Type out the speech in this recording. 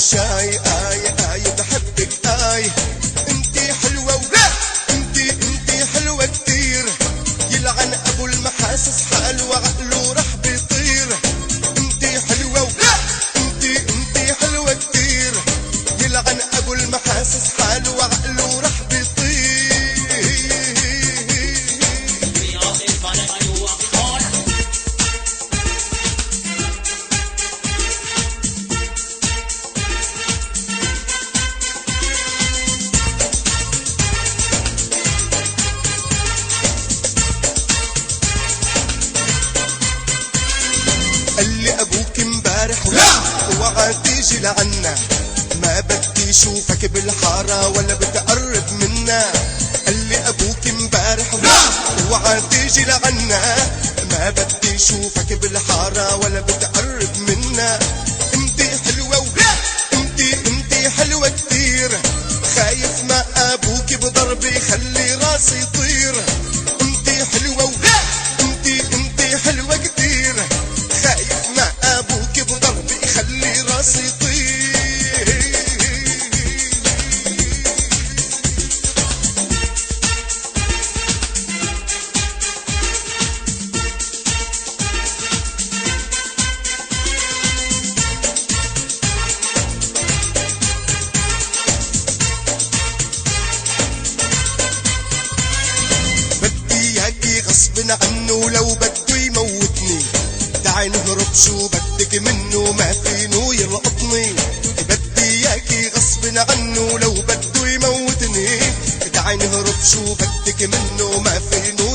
الشاي آي بحبك انتي حلوة ولا انتي حلوة كتير، يلعن ابو المحاسس حاله وعقله رح بيطير. انتي حلوة ولا انتي حلوة كتير، يلعن ابو المحاسس حاله وعقله رح بيطير. قال لي ابوك امبارح اوعى تيجي لعنا، ما بدي اشوفك بالحارة ولا بتقرب منا. قال لي ابوك امبارح اوعى تيجي لعنا، ما بدي اشوفك بالحارة ولا بتقرب منا. انتي حلوة انتي حلوة كتير، خايف ما ابوك بضرب يخلي راسي يطير. انتي حلوة انتي حلوة كتير، خايف ما ابوك بضرب يخلي راسي يطير. بدي اياكي غصب عنه لو بده يموتني، تعي نهرب شو بدك منه ما فينو يلقطني. بدي اياكي غصب عنه لو بده يموتني، تعي نهرب شو بدك منه ما فينو